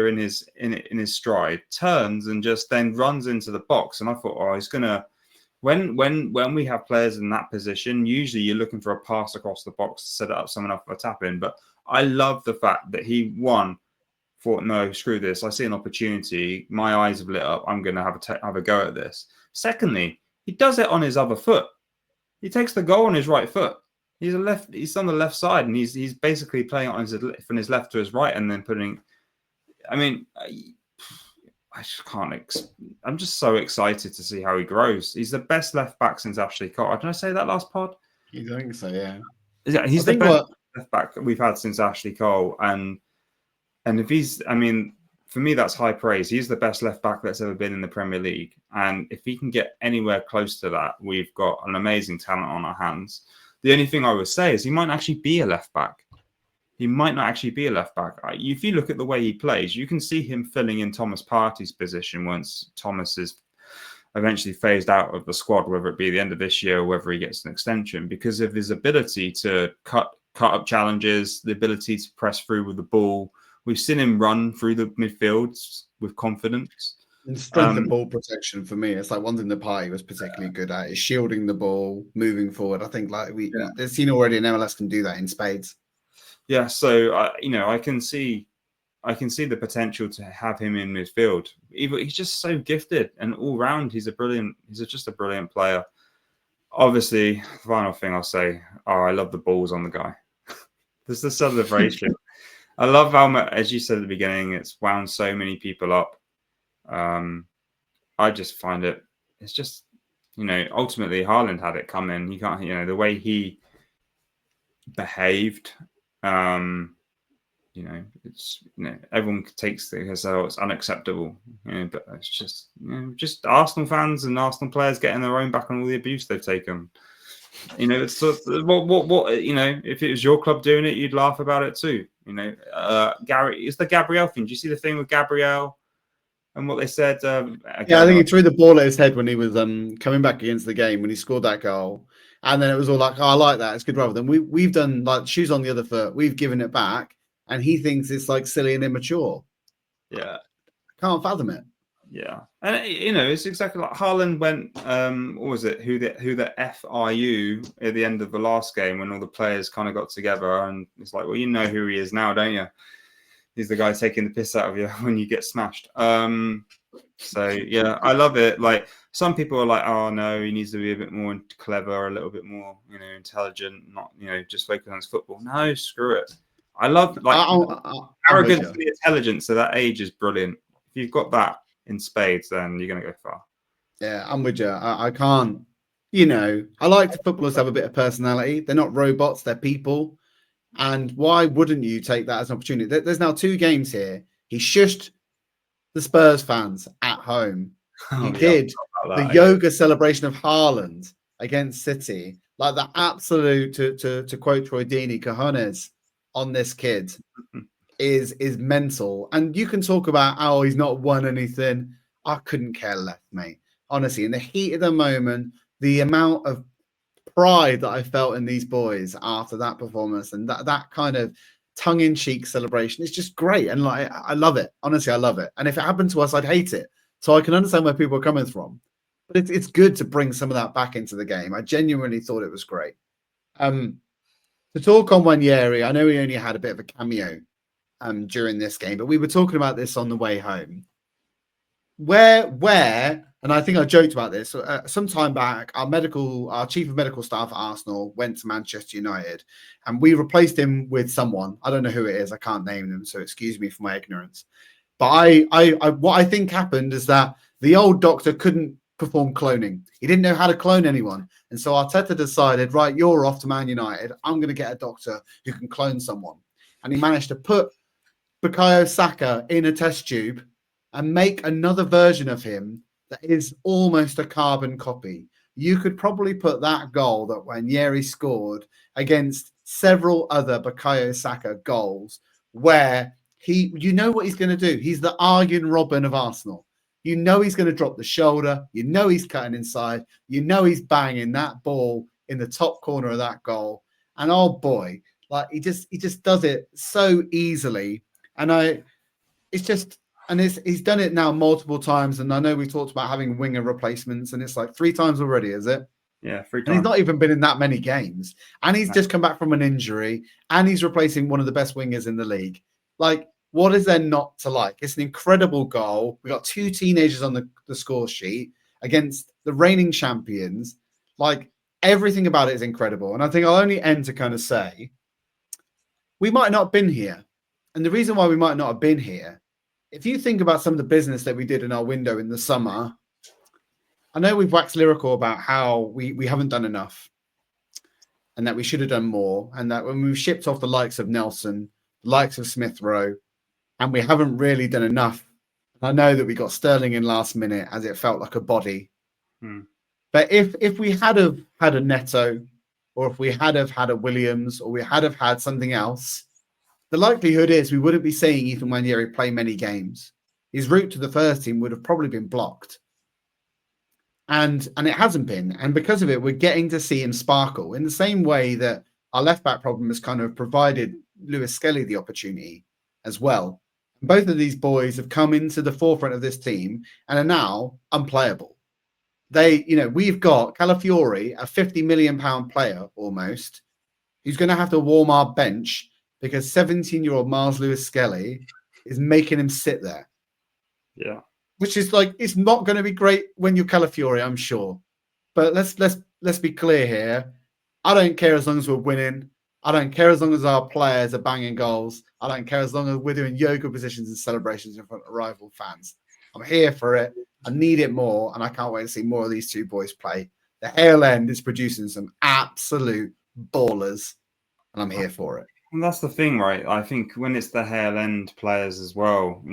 in his stride. Turns and just then runs into the box. And I thought, he's gonna... When we have players in that position, usually you're looking for a pass across the box to set it up someone up for a tap in. But I love the fact that he thought, no, screw this. I see an opportunity. My eyes have lit up. I'm going to have a go at this. Secondly, he does it on his other foot. He takes the goal on his right foot. He's on the left side, and he's basically playing it from his left to his right, and then putting. I mean, I just can't. I'm just so excited to see how he grows. He's the best left back since Ashley Cole. Did I say that last pod? I think so, yeah. He's the best left back we've had since Ashley Cole, and if he's, for me, that's high praise. He's the best left back that's ever been in the Premier League, and if he can get anywhere close to that, we've got an amazing talent on our hands. The only thing I would say is he might actually be a left back. He might not actually be a left back. If you look at the way he plays, you can see him filling in Thomas Partey's position once Thomas is eventually phased out of the squad, whether it be the end of this year or whether he gets an extension, because of his ability to cut up challenges, the ability to press through with the ball. We've seen him run through the midfields with confidence. And strength and ball protection for me, it's like one thing that Partey was particularly good at is shielding the ball, moving forward. I think they've seen already in MLS can do that in spades. Yeah, so I can see the potential to have him in midfield. He's just so gifted, and all round he's just a brilliant player. Obviously, the final thing I'll say, I love the balls on the guy. There's the celebration. I love how much, as you said at the beginning, it's wound so many people up. I just find it's just, ultimately Haaland had it coming. You can't, the way he behaved. It's everyone takes it as though it's unacceptable, but it's just Arsenal fans and Arsenal players getting their own back on all the abuse they've taken. It's sort of, what if it was your club doing it, you'd laugh about it too. Gary, it's the Gabriel thing. Do you see the thing with Gabriel and what they said? I think he threw the ball at his head when he was coming back against the game when he scored that goal. And then it was all like, I like that. It's good rather than we've done like shoes on the other foot. We've given it back. And he thinks it's like silly and immature. Yeah. Can't fathom it. Yeah. And, it's exactly like Haaland went, what was it? Who the FIU at the end of the last game when all the players kind of got together. And it's like, well, you know who he is now, don't you? He's the guy taking the piss out of you when you get smashed. So, yeah, I love it. Like, some people are like, oh, no, he needs to be a bit more clever, a little bit more, intelligent, not, just focus on his football. No, screw it. I love, arrogance and the intelligence at that age is brilliant. If you've got that in spades, then you're going to go far. Yeah, I'm with you. I can't, I like the footballers to have a bit of personality. They're not robots, they're people. And why wouldn't you take that as an opportunity? There's now 2 games here He shushed the Spurs fans at home. He Oh, yeah, did about the that, yoga celebration of Haaland against City, like the absolute, to quote Troy Deeney, cojones on this kid is mental. And you can talk about, oh, he's not won anything. I couldn't care less, mate. Honestly, in the heat of the moment, the amount of pride that I felt in these boys after that performance and that kind of tongue-in-cheek celebration is just great. And like, I love it. Honestly, I love it. And if it happened to us, I'd hate it. So I can understand where people are coming from. But it's good to bring some of that back into the game. I genuinely thought it was great. To talk on Nwaneri, I know he only had a bit of a cameo during this game, but we were talking about this on the way home. Where, and I think I joked about this some time back, our chief of medical staff at Arsenal went to Manchester United, and we replaced him with someone. I don't know who it is. I can't name them, so excuse me for my ignorance. But what I think happened is that the old doctor couldn't perform cloning. He didn't know how to clone anyone, and so Arteta decided, right, you're off to Man United. I'm going to get a doctor who can clone someone, and he managed to put Bukayo Saka in a test tube and make another version of him that is almost a carbon copy. You could probably put that goal that Nwaneri scored against several other Bukayo Saka goals where you know what he's going to do. He's the Arjen Robben of Arsenal. You know he's going to drop the shoulder. You know he's cutting inside. You know he's banging that ball in the top corner of that goal. And oh boy, like he just does it so easily. And he's done it now multiple times. And I know we talked about having winger replacements, and it's like 3 times already, is it? Yeah, 3 times. And he's not even been in that many games. And he's just come back from an injury, and he's replacing one of the best wingers in the league. Like, what is there not to like? It's an incredible goal. We got 2 teenagers on the score sheet against the reigning champions. Like, everything about it is incredible. And I think I'll only end to kind of say, we might not have been here. And the reason why we might not have been here, if you think about some of the business that we did in our window in the summer, I know we've waxed lyrical about how we haven't done enough and that we should have done more, and that when we've shipped off the likes of Nelson, the likes of Smith Rowe, and we haven't really done enough. I know that we got Sterling in last minute as it felt like a body. But if we had have had a Neto, or if we had have had a Williams, or we had have had something else, the likelihood is we wouldn't be seeing Ethan Nwaneri play many games. His route to the first team would have probably been blocked. And it hasn't been. And because of it, we're getting to see him sparkle in the same way that our left-back problem has kind of provided Lewis-Skelly the opportunity as well. And both of these boys have come into the forefront of this team and are now unplayable. We've got Calafiori, a £50 million player almost, who's going to have to warm our bench because 17-year-old Myles Lewis-Skelly is making him sit there. Yeah. Which is like, it's not going to be great when you're Calafiori, I'm sure. But let's be clear here. I don't care as long as we're winning. I don't care as long as our players are banging goals. I don't care as long as we're doing yoga positions and celebrations in front of rival fans. I'm here for it. I need it more, and I can't wait to see more of these 2 boys play. The Hale end is producing some absolute ballers, and I'm here for it. And that's the thing, right? I think when it's the Hale end players as well,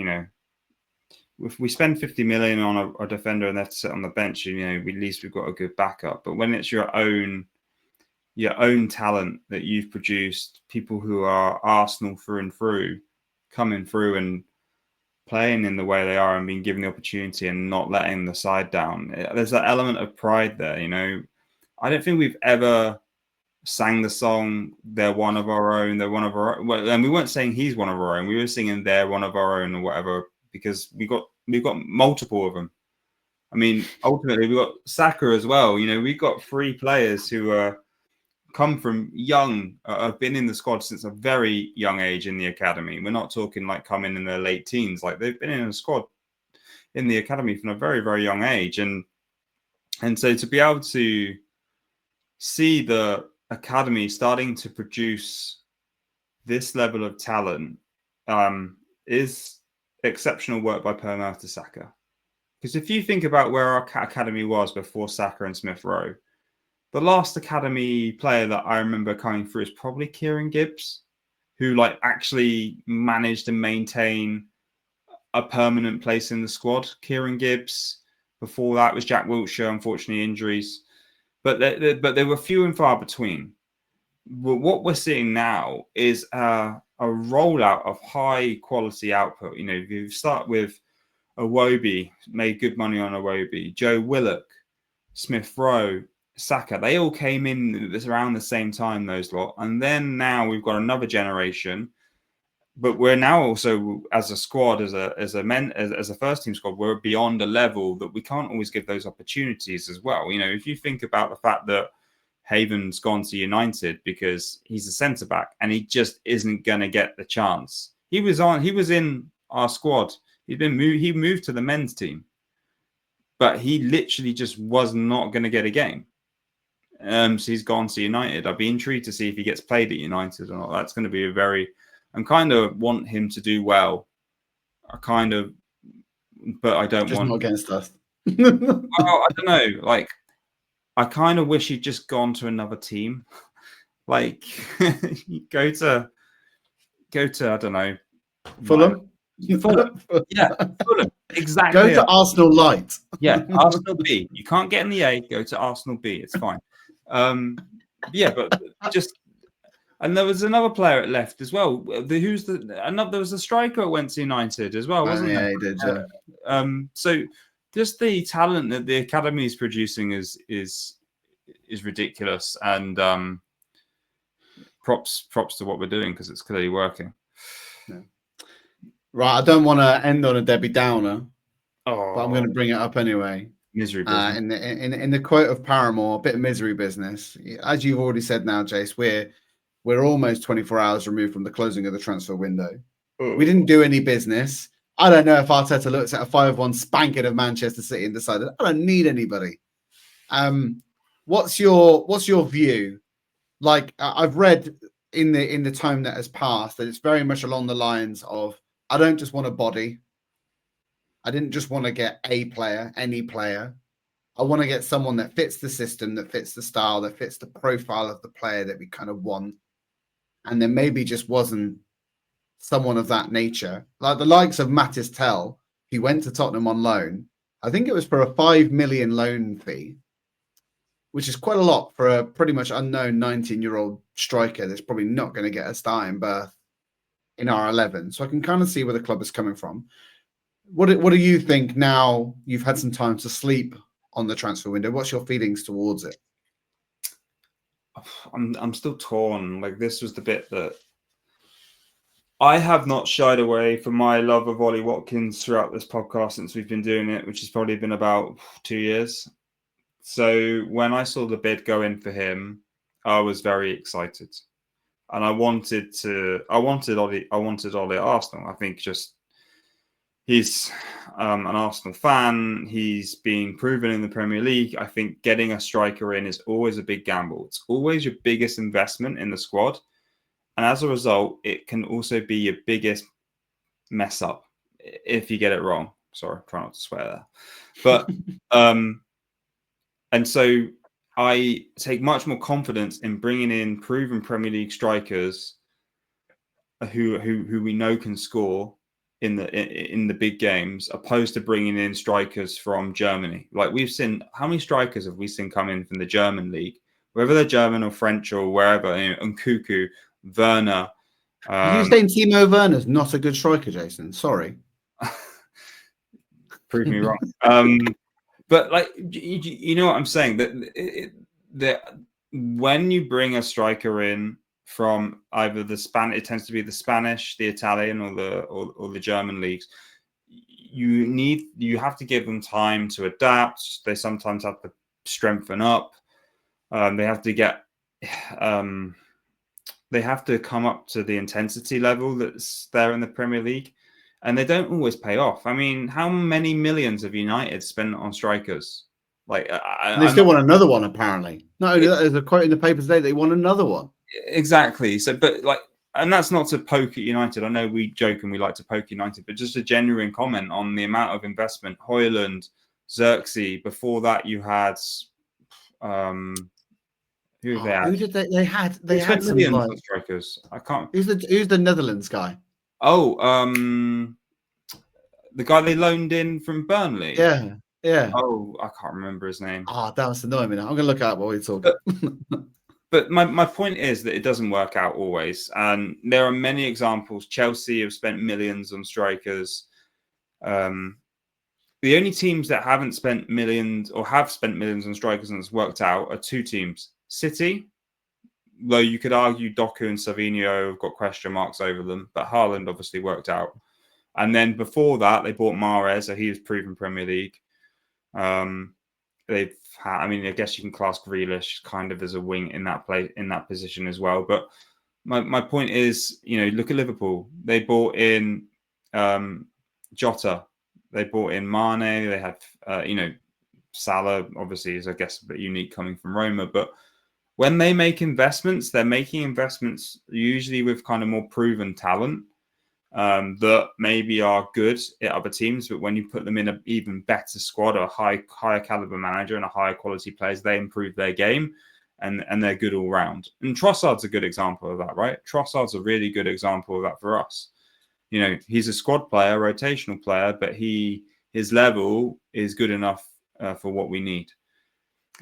if we spend 50 million on a defender and they have to sit on the bench, at least we've got a good backup. But when it's your own talent that you've produced, people who are Arsenal through and through, coming through and playing in the way they are and being given the opportunity and not letting the side down, there's that element of pride there. I don't think we've ever sang the song, they're one of our own, they're one of our own. Well, and we weren't saying he's one of our own. We were singing they're one of our own or whatever, because we've got multiple of them. I mean, ultimately, we've got Saka as well. We've got 3 players who come from young, have been in the squad since a very young age in the academy. We're not talking like coming in their late teens. Like, they've been in a squad in the academy from a very, very young age. And so to be able to see the academy starting to produce this level of talent is exceptional work by Per Mertesacker. Because if you think about where our academy was before Saka and Smith Rowe, the last academy player that I remember coming through is probably Kieran Gibbs, who actually managed to maintain a permanent place in the squad. Kieran Gibbs. Before that was Jack Wilshere. Unfortunately, injuries, but they were few and far between. What we're seeing now is a rollout of high quality output. If you start with Iwobi, made good money on Iwobi, Joe Willock, Smith Rowe, Saka, they all came in around the same time, those lot. And then now we've got another generation, but we're now also as a squad, as a first team squad, we're beyond a level that we can't always give those opportunities as well. If you think about the fact that Haven's gone to United because he's a centre back and he just isn't going to get the chance. He was in our squad. He moved to the men's team, but he literally just was not going to get a game. So he's gone to United. I'd be intrigued to see if he gets played at United or not. That's going to be I kind of want him to do well. But I don't just want. Not against us. Well, I don't know. Like, I kind of wish he'd just gone to another team. Like, go to I don't know, Fulham. Fulham. Yeah, Fulham. Exactly. Go to Arsenal Light. Yeah, Arsenal B. You can't get in the A. Go to Arsenal B. It's fine. Yeah, but just. And there was another player at left as well. There was a striker that went to United as well, wasn't there? Yeah, he did. Yeah. So just the talent that the academy is producing is ridiculous, and props to what we're doing because it's clearly working. Yeah. Right, I don't want to end on a Debbie Downer, but I'm going to bring it up anyway. Misery business. In the quote of Paramore, a bit of misery business. As you've already said now, Jace, we're almost 24 hours removed from the closing of the transfer window. We didn't do any business. I don't know if Arteta looks at a 5-1 spanking of Manchester City and decided, I don't need anybody. What's your view? Like, I've read in the time that has passed that it's very much along the lines of, I don't just want a body. I didn't just want to get a player, any player. I want to get someone that fits the system, that fits the style, that fits the profile of the player that we kind of want. And there maybe just wasn't someone of that nature. Like the likes of Mattis Tell, who went to Tottenham on loan. I think it was for a 5 million loan fee, which is quite a lot for a pretty much unknown 19-year-old striker that's probably not going to get a starting berth in our 11. So I can kind of see where the club is coming from. What do you think now you've had some time to sleep on the transfer window? What's your feelings towards it? I'm still torn. Like, this was the bit that I have not shied away from my love of Ollie Watkins throughout this podcast since we've been doing it, which has probably been about 2 years. So when I saw the bid go in for him, I was very excited, and I wanted Ollie at Arsenal. I think just he's an Arsenal fan. He's been proven in the Premier League. I think getting a striker in is always a big gamble. It's always your biggest investment in the squad. And as a result, it can also be your biggest mess up if you get it wrong. Sorry, try not to swear there. But, and so I take much more confidence in bringing in proven Premier League strikers who we know can score in the big games, opposed to bringing in strikers from Germany. Like, we've seen, how many strikers have we seen come in from the German league, whether they're German or French or wherever? Nkunku, Werner. Are you saying Timo Werner's not a good striker, Jason? Sorry. Prove me wrong. But like, you know what I'm saying? That when you bring a striker in from either the Spanish, it tends to be the Spanish, the Italian, or the German leagues. You have to give them time to adapt. They sometimes have to strengthen up. They have to get. They have to come up to the intensity level that's there in the Premier League, and they don't always pay off. I mean, how many millions have United spent on strikers? Like, they still want another one, apparently. No, there's a quote in the paper today. They want another one. Exactly. So, but like, and that's not to poke at United. I know we joke and we like to poke United, but just a genuine comment on the amount of investment. Haaland, Xerxes. Before that, you had who they had? Who did they had? They had some millions strikers. I can't. Who's the Netherlands guy? Oh, the guy they loaned in from Burnley. Yeah. Oh, I can't remember his name. Oh, that was annoying me. I'm going to look up while we talk. But my point is that it doesn't work out always. And there are many examples. Chelsea have spent millions on strikers. The only teams that haven't spent millions or have spent millions on strikers and it's worked out are two teams. City, though you could argue Doku and Savinho have got question marks over them, but Haaland obviously worked out. And then before that, they bought Mahrez, so he was proven Premier League. I guess you can class Grealish kind of as a wing in that position as well. But my point is, look at Liverpool. They bought in Jota. They bought in Mane. They had, Salah, obviously, is, I guess, a bit unique coming from Roma. But when they make investments, they're making investments usually with kind of more proven talent that maybe are good at other teams. But when you put them in an even better squad, a higher caliber manager and a higher quality players, they improve their game and they're good all round. And Trossard's a good example of that, right? Trossard's a really good example of that for us. He's a squad player, rotational player, but his level is good enough for what we need.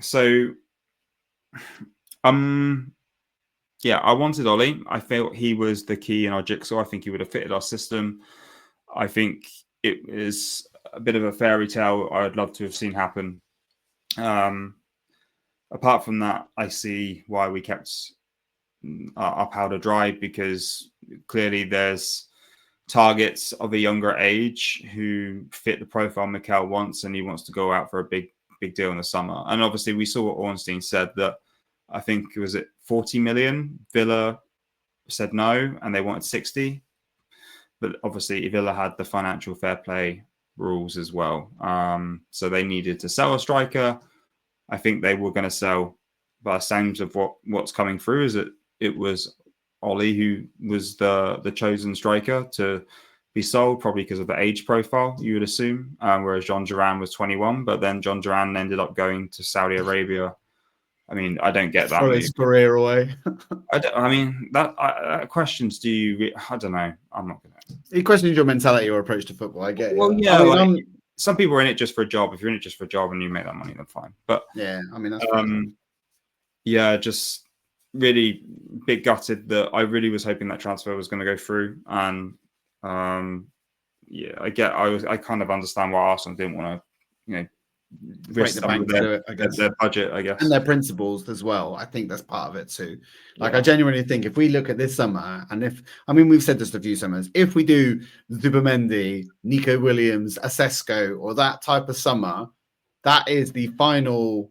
So, I wanted Ollie. I felt he was the key in our jigsaw. I think he would have fitted our system. I think it is a bit of a fairy tale I'd love to have seen happen. Apart from that, I see why we kept our powder dry, because clearly there's targets of a younger age who fit the profile Mikel wants, and he wants to go out for a big deal in the summer. And obviously we saw what Ornstein said, that I think, was it 40 million? Villa said no, and they wanted 60. But obviously Villa had the financial fair play rules as well. So they needed to sell a striker. I think they were going to sell, by the sounds of what's coming through, is that it was Ollie who was the chosen striker to be sold, probably because of the age profile, you would assume, whereas John Duran was 21, but then John Duran ended up going to Saudi Arabia. I mean, I don't get that. Throw his career away. That questions, do you... I don't know. I'm not going to... He questions your mentality or approach to football. I get it. Well, yeah. Some people are in it just for a job. If you're in it just for a job and you make that money, then fine. But yeah, I mean, that's just really bit gutted that I really was hoping that transfer was going to go through. And I kind of understand why Arsenal didn't want to, break the bank to do it, I guess. Their budget, I guess. And their principles as well. I think that's part of it too. I genuinely think if we look at this summer, and we've said this a few summers, if we do Zubimendi, Nico Williams, Asesco, or that type of summer, that is the final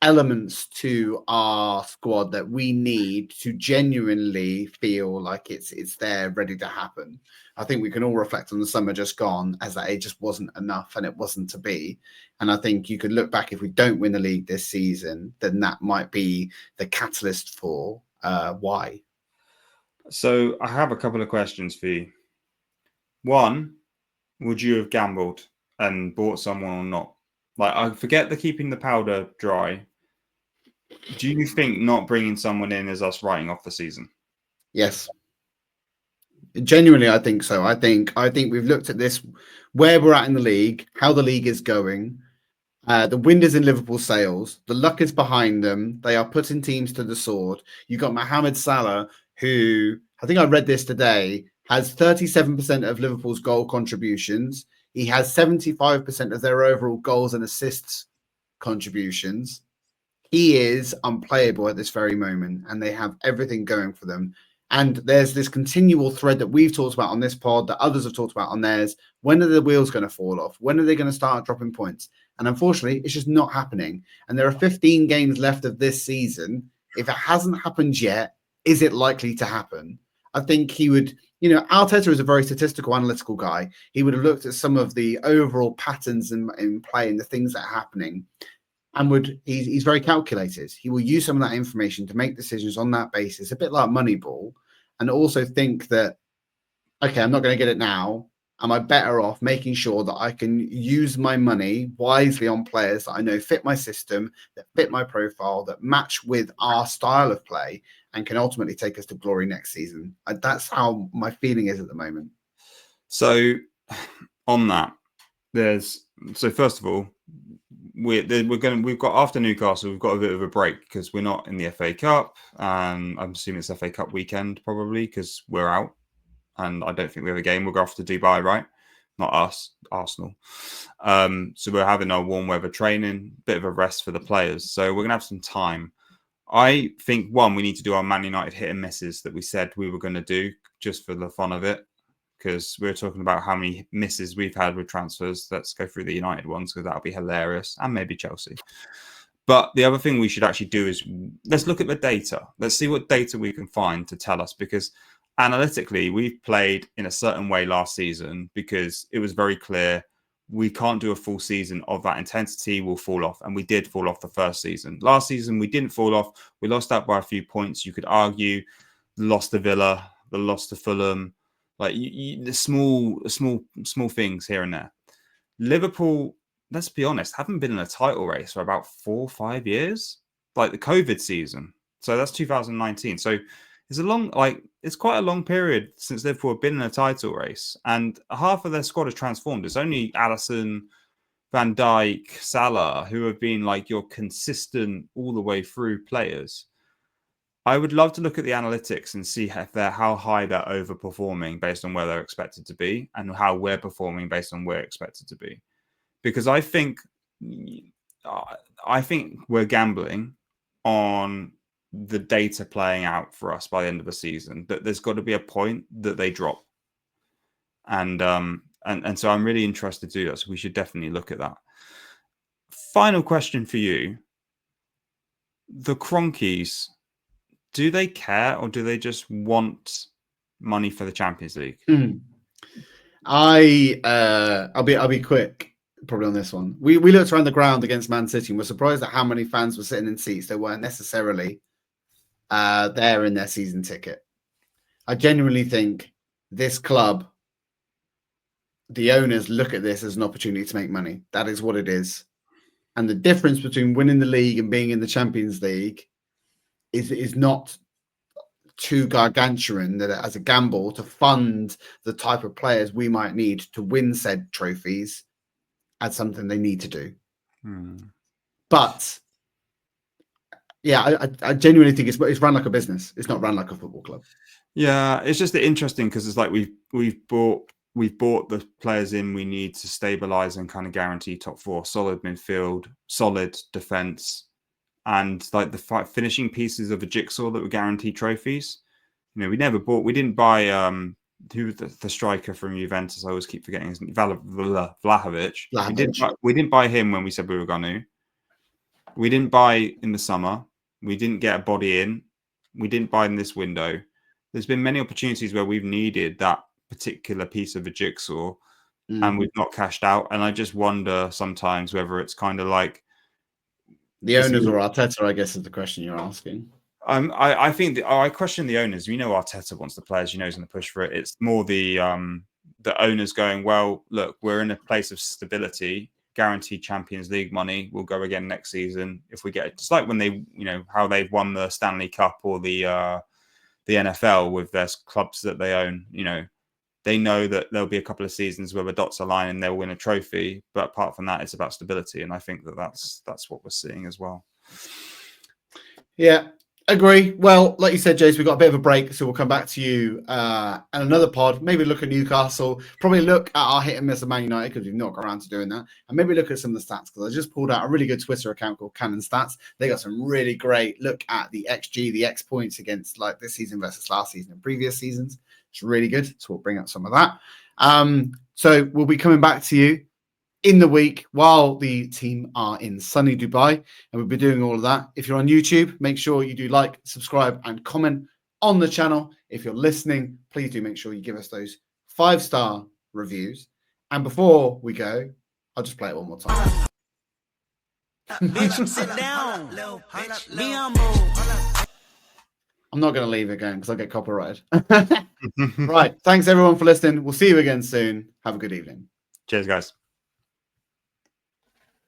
elements to our squad that we need to genuinely feel like it's there, ready to happen. I think we can all reflect on the summer just gone as that it just wasn't enough and it wasn't to be. And I think you could look back, if we don't win the league this season, then that might be the catalyst for why. So I have a couple of questions for you. One, would you have gambled and bought someone or not? Like, I forget the keeping the powder dry. Do you think not bringing someone in is us writing off the season? Yes. Genuinely, I think so. I think we've looked at this, where we're at in the league, how the league is going. The wind is in Liverpool's sails. The luck is behind them. They are putting teams to the sword. You've got Mohamed Salah, who, I think I read this today, has 37% of Liverpool's goal contributions. He has 75% of their overall goals and assists contributions. He is unplayable at this very moment, and they have everything going for them. And there's this continual thread that we've talked about on this pod, that others have talked about on theirs. When are the wheels going to fall off? When are they going to start dropping points? And unfortunately, it's just not happening. And there are 15 games left of this season. If it hasn't happened yet, is it likely to happen? I think he would, Arteta is a very statistical, analytical guy. He would have looked at some of the overall patterns in play and the things that are happening. And he's very calculated. He will use some of that information to make decisions on that basis, a bit like Moneyball, and also think that, okay, I'm not going to get it now. Am I better off making sure that I can use my money wisely on players that I know fit my system, that fit my profile, that match with our style of play, and can ultimately take us to glory next season? That's how my feeling is at the moment. So on that, first of all, we've got after Newcastle, we've got a bit of a break because we're not in the FA Cup, and I'm assuming it's FA Cup weekend probably because we're out, and I don't think we have a game. We'll go off to Dubai, right? Not us, Arsenal. So we're having our warm weather training, bit of a rest for the players. So we're gonna have some time. I think we need to do our Man United hit and misses that we said we were going to do just for the fun of it, because we were talking about how many misses we've had with transfers. Let's go through the United ones because that'll be hilarious, and maybe Chelsea. But the other thing we should actually do is let's look at the data. Let's see what data we can find to tell us, because analytically we've played in a certain way last season because it was very clear we can't do a full season of that intensity. We'll fall off. And we did fall off the first season. Last season, we didn't fall off. We lost out by a few points. You could argue the loss to Villa, the loss to Fulham, like the small things here and there. Liverpool, let's be honest, haven't been in a title race for about 4 or 5 years, like the COVID season. So that's 2019. So it's quite a long period since Liverpool have been in a title race, and half of their squad has transformed. It's only Alisson, Van Dijk, Salah who have been like your consistent all the way through players. I would love to look at the analytics and see how high they're overperforming based on where they're expected to be, and how we're performing based on where we're expected to be. Because I think we're gambling on the data playing out for us by the end of the season, that there's got to be a point that they drop. And so I'm really interested to do that. So we should definitely look at that. Final question for you. The Cronkies, do they care, or do they just want money for the Champions League? I'll be quick probably on this one. We looked around the ground against Man City and we're surprised at how many fans were sitting in seats that weren't necessarily there in their season ticket. I genuinely think this club, the owners look at this as an opportunity to make money. That is what it is. And the difference between winning the league and being in the Champions League is not too gargantuan that as a gamble to fund the type of players we might need to win said trophies as something they need to do. But yeah, I genuinely think it's run like a business. It's not run like a football club. Yeah, it's just interesting because it's like we've bought the players in we need to stabilize and kind of guarantee top four, solid midfield, solid defense, and like the finishing pieces of the jigsaw that would guarantee trophies. You know, we didn't buy who was the striker from Juventus. I always keep forgetting his name, Vlahovic. We didn't buy him when we said we were going to. We didn't buy in the summer. We didn't get a body in. We didn't buy in this window. There's been many opportunities where we've needed that particular piece of a jigsaw and we've not cashed out. And I just wonder sometimes whether it's kind of like the owners or Arteta, I guess, is the question you're asking. I think I question the owners. We know Arteta wants the players. He's going to push for it. It's more the owners going, well, look, we're in a place of stability, guaranteed Champions League money. We'll go again next season if we get it. Just like when they, how they've won the Stanley Cup or the NFL with their clubs that they own. They know that there'll be a couple of seasons where the dots align and they'll win a trophy. But apart from that, it's about stability. And I think that's what we're seeing as well. Yeah, agree. Well, like you said, Jace, we've got a bit of a break. So we'll come back to you and another pod. Maybe look at Newcastle. Probably look at our hit and miss of Man United because we've not got around to doing that. And maybe look at some of the stats because I just pulled out a really good Twitter account called Cannon Stats. They got some really great look at the XG, the X points against like this season versus last season and previous seasons. It's really good. So we'll bring up some of that. So we'll be coming back to you in the week while the team are in sunny Dubai. And we'll be doing all of that. If you're on YouTube, make sure you do like, subscribe, and comment on the channel. If you're listening, please do make sure you give us those 5-star reviews. And before we go, I'll just play it one more time. Bitch, sit down. Bitch, be humble. I'm not going to leave it going because I'll get copyrighted. Right. Thanks, everyone, for listening. We'll see you again soon. Have a good evening. Cheers, guys.